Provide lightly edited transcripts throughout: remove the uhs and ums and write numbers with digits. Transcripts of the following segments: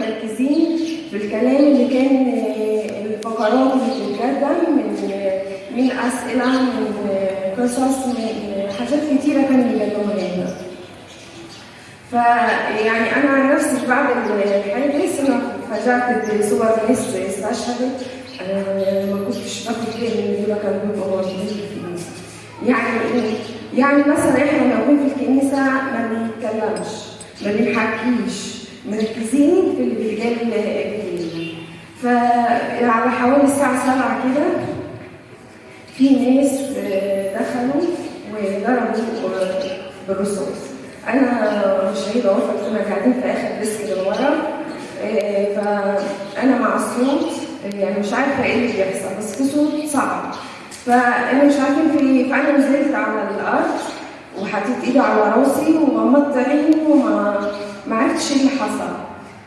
مركزين في الكلام اللي كان الفقرات اللي بتتقدم من أسئلة، من قصص، من حاجات كتيرة كانوا بيقدموها لنا. فيعني أنا عن نفسي بعد الحادث أنا فاجأت بصور ناس استشهدت، ما كنتش باخد بالي إن دول كانوا بيبقوا موجودين في الكنيسة. يعني مثلا إحنا موجودين في الكنيسة ما بنتكلمش، ما بنحكيش، مركزين في اللي بيتقال فينا. فعلى حوالي الساعة 7 كده في ناس دخلوا وضربوا بالرصاص. أنا شهيدة وفاة، كنا قاعدين في آخر ديسك اللي ورا، فأنا مع الصوت يعني مش عارفة إيه اللي بيحصل، بس في صوت صعب، فأنا مش عارفين في، فأنا نزلت على الأرض وحطيت إيدي على راسي وغمضت عيني وما عرفتش إيه اللي حصل.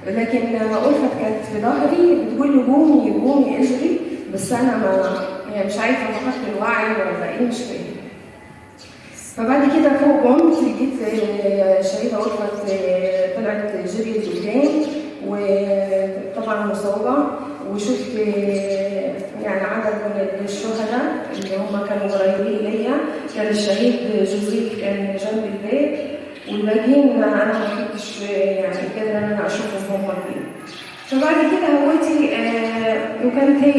لكن ألفت كانت في ظهري بتقول لي قومي قومي اجري، بس أنا ما يعني مش عارفة فقدت الوعي ولا إيه، مش فاهمة. فبعد كده فوق قمت لقيت شهيدة ألفت طلعت جريت قدام وطبعا مصابة، وشفت يعني عدد من الشهداء اللي هم كانوا قريبين ليا. كان الشهيد جوزيف كان جنب البيت، والباقيين انا ما كنتش يعني كده ان انا اشوفهم هم فين. فبعد كده هوتي وكانت هي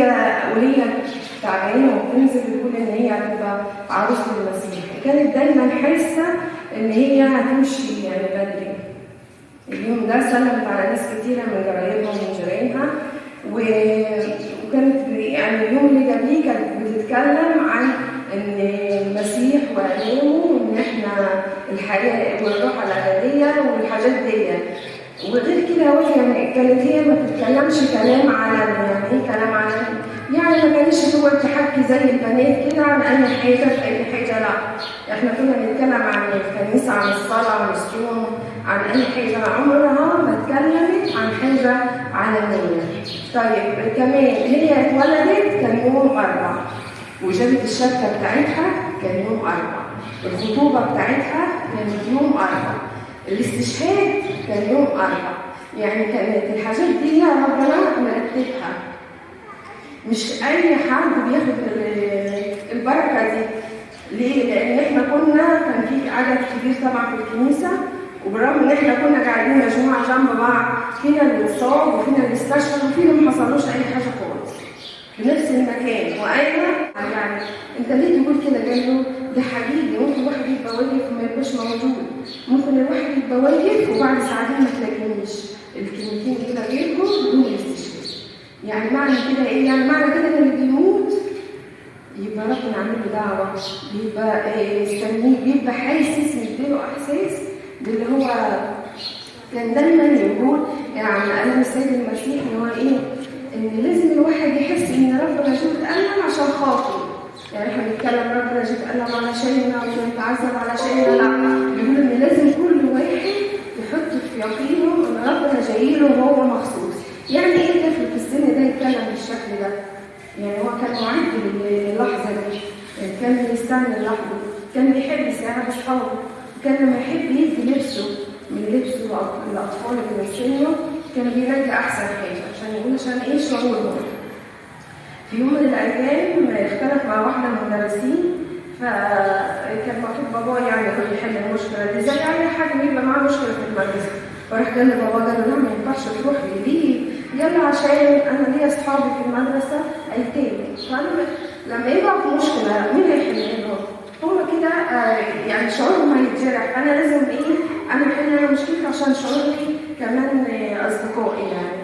ولية تعبانه وبتنزل بتقول ان هي هتبقى عروسة المسيح، وكانت دايما حاسه ان هي هتمشي يعني بدري. اليوم ده سلمت على ناس كتيره من قرايبها ومن جيرانها، وكانت يعني اليوم اللي قبليه كانت بتتكلم عن ان المسيح وآلامه وان احنا الحياه والروح الابديه والحاجات دي. وغير كده يعني كانت هي ما بتتكلمش كلام علني. يعني ايه كلام علني؟ يعني ما كانتش تقعد تحكي زي البنات كده عن اي حاجه في اي حاجه، لا، احنا كنا بنتكلم عن الكنيسه، عن الصلاه، عن الصوم، عن اي حاجه. عمرها ما اتكلمت عن حاجه علنيه. طيب كمان هي اتولدت كان يوم 4، وجابت الشبكه بتاعتها كان يوم 4، الخطوبه بتاعتها كانت يوم 4، الاستشهاد كان يوم 4. يعني كانت الحاجات دي ربنا مرتبها، مش اي حد بياخد البركه دي. ليه؟ لان احنا كان في عدد كبير طبعا في الكنيسه، وبالرغم ان احنا كنا قاعدين مجموعه جنب بعض، فينا اللي اتصاب وفينا اللي استشهد وفينا ما حصلوش اي حاجه خالص في نفس المكان. وانا يعني انت ليه تقول كده؟ قال له ده حقيقي، ممكن الواحد يبقى واقف وما يبقاش موجود، ممكن الواحد يبقى واقف وبعد ساعتين ما تلاقينيش، الكلمتين كده غيرهم بدون استشهاد. يعني معنى كده ايه؟ يعني معنى كده ان اللي بيموت يبقى ربنا عامل له دعوه، بيبقى يستنيه، بيبقى حاسس، مديله احساس باللي هو كان دايما يقول يعني انا السيد المسيح ان هو ايه؟ ان لازم الواحد يحس ان ربنا جه اتألم عشان خاطره. يعني احنا بنتكلم ربنا جه اتألم علشاننا ونتعذب علشاننا، لا، بيقول ان لازم كل واحد يحط في يقينه ان ربنا جاي له وهو مخصوص. يعني ايه طفل في السن ده يتكلم بالشكل ده؟ يعني هو كان معد للحظه دي، كان بيستنى اللحظه، كان بيحب يساعد اصحابه، كان لما يحب يدي لبسه من لبسه للاطفال اللي من سنه كان بيلاقي احسن حاجه عشان ايه؟ شعورهم. في يوم من الايام اختلف مع واحده من المدرسين، فكان المفروض باباه يعني هو يحل المشكله دي زي اي حد بيبقى معاه مشكله في المدرسه. فراح قال لبابا، قال له لا ما ينفعش تروح ليه؟ يلا عشان انا ليا اصحابي في المدرسه ايتام، فانا لما يبقى في مشكله مين هيحل لهم؟ هم كده يعني شعورهم هيتجرح، فانا لازم ايه؟ انا احل انا مشكلتي عشان شعوري كمان اصدقائي يعني.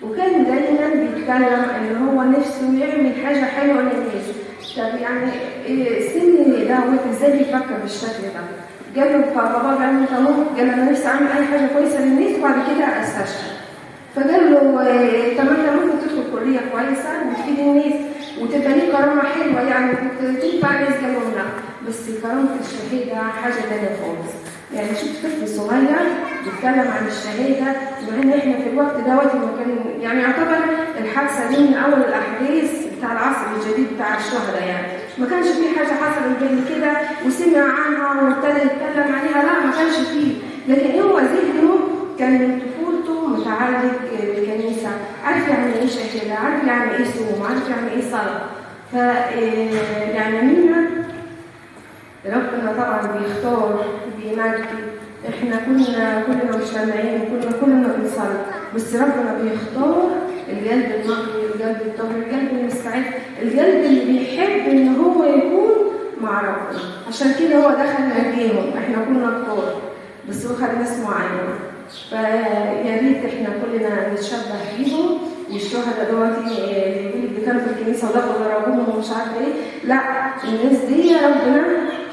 وكان دايما بيتكلم ان هو نفسه يعمل حاجه حلوه للناس. طب يعني السن دوت ازاي بيفكر بالشكل ده؟ قال له فبابا قال له انت ممكن، قال له انا نفسي اعمل اي حاجه كويسه للناس وبعد كده استشهد. فقال له طب انت ممكن تدخل كليه كويسه وتفيد الناس وتبقى ليك كرامه حلوه يعني تنفع الناس. قال له لا، بس كرامه الشهاده حاجه ثانيه خالص. يعني شوف طفل صغير بيتكلم عن الشهاده، مع ان احنا في الوقت دوت كان يعني يعتبر الحادثه دي من اول الاحداث بتاع العصر الجديد بتاع الشهداء، يعني ما كانش في حاجه حصلت زي كده وسمع عنها وابتدى يتكلم عليها، لا ما كانش فيه. لكن هو ذهنه كان من طفولته متعلق بالكنيسة، عارف يعني ايه شكلها، عارف يعني ايه صوم، عارف يعني ايه صلاة. ف يعني مينا ربنا طبعا بيختار بينجي. احنا كلنا مش سامعين، كلنا بنصلي، بس ربنا بيختار القلب النقي، القلب الطاهر، القلب المستعد، القلب اللي بيحب ان هو يكون مع ربنا. عشان كده هو دخل نجيهم. احنا كنا كتار بس هو خد ناس معينه. فيا ريت احنا كلنا نتشبه بيهم. والشهداء دلوقتي اللي كانوا في الكنيسه وضربوهم ومش عارفه ايه، لا، الناس دي ربنا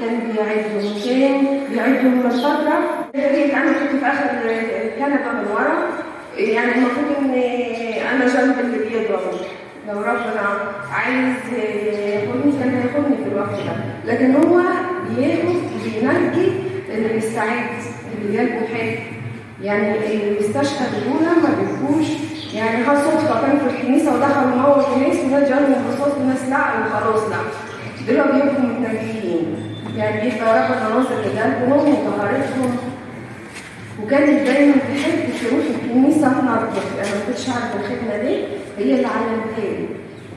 كان بيعدهم، كان بيعدهم من فتره. انا كنت في اخر الكنبه من ورا، يعني المفروض ان انا جنب اللي بيضربوا. لو ربنا عايز ياخدني كان هياخدني في الوقت ده، لكن هو بياخد بينجي اللي بيستعد، اللي قلبه حلو. يعني اللي بيستشهد دول ما بيبقوش يعني صدفه كانوا في الكنيسه ودخلوا موتوا ناس وناس جالهم رصاص وناس لا وخلاص، لا، دول بيبقوا متنجيين. يعني بيبقى ربنا ناظر لقلبهم وطهارتهم. وكانت دايما تحب تروح الكنيسه تنظف. انا ما كنتش عارفه الخدمه دي، هي اللي علمتها لي.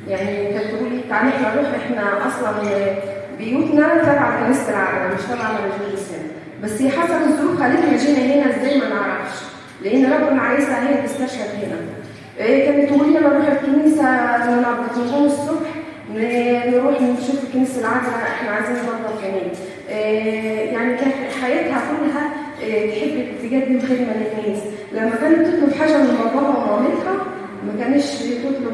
يعني كانت تقول لي تعالي احنا نروح، احنا اصلا بيوتنا تبع كنيسه العالم مش تبع مراجيح السنه، بس هي حسب الظروف خلتنا جينا هنا ازاي ما نعرفش، لان ربنا عايزها هي تستشهد هنا. كانت تقول لي نروح الكنيسه ننظف، نقوم الصبح نروح نشوف الكنيسه العذراء، احنا عايزين ننظف كمان. يعني كانت حياتها كلها تحب تقدم خدمه للناس. لما كانت تطلب حاجه من باباها ومامتها ما كانش تطلب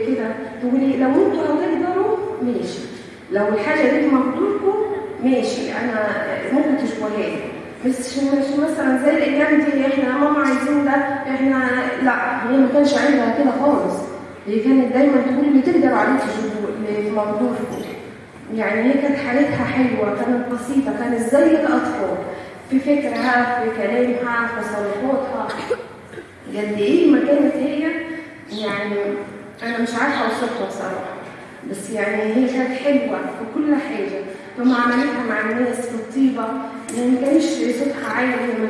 كده، تقول لي لو انتوا هتقدروا ماشي، لو الحاجه دي مقدوركم ماشي، انا ممكن تشوفوها لي، مش مثلا زي الايام دي احنا ماما عايزين ده احنا لا. هي ما كانش عندها كده خالص. هي كانت دايما تقول لي تقدر عليك تشوفوا مقدوركم. يعني هي كانت حالتها حلوه، كانت بسيطه، كانت زي الاطفال في فكرها، في كلامها، في تصرفاتها. قد ايه ما كانت هي، يعني انا مش عارفه اوصفها بصراحه، بس يعني هي كانت حلوه في كل حاجه، في معاملتها مع الناس، في الطيبه. يعني ما كانش صوتها عالي، ما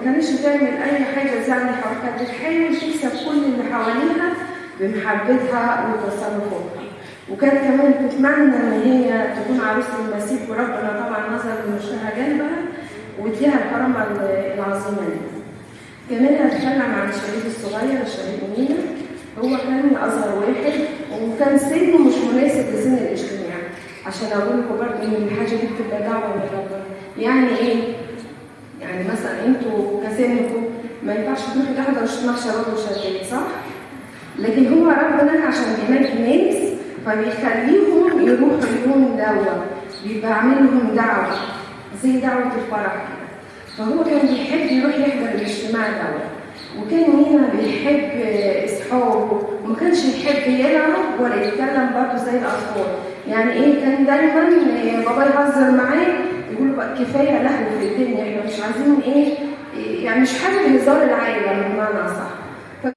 كانش تعمل اي حاجه زعل حركات، بتحاول تكسب كل اللي حواليها بمحبتها وتصرفاتها. وكانت كمان بتتمنى ان هي تكون عروسه المسيح، وربنا طبعا نظر لمشتهى قلبها واديها الكرامه العظيمه دي. كمان هتكلم عن الشهيد الصغير، الشهيد مينا. هو كان اصغر واحد وكان سنه مش مناسب لسن الاجتماع. عشان اقول لكم برضه ان الحاجه دي بتبقى دعوه من ربنا. يعني ايه؟ يعني مثلا انتوا كسنكم ما ينفعش تروحوا تحضروا اجتماع شباب وشابات، صح؟ لكن هو ربنا عشان بينجي ناس فبيخليهم يروحوا اليوم دوت، بيبقى عامل لهم دعوه زي دعوه الفرح كده. فهو كان بيحب يروح يحضر الاجتماع دوت. وكان مينا بيحب اصحابه وما كانش يحب يلعب ولا يتكلم برضه زي الاطفال. يعني ايه؟ كان دايما بابا يهزر معاه يقول له بقى كفايه لهو في الدنيا، احنا مش عايزين ايه، يعني مش حابب هزار العائله بمعنى صح.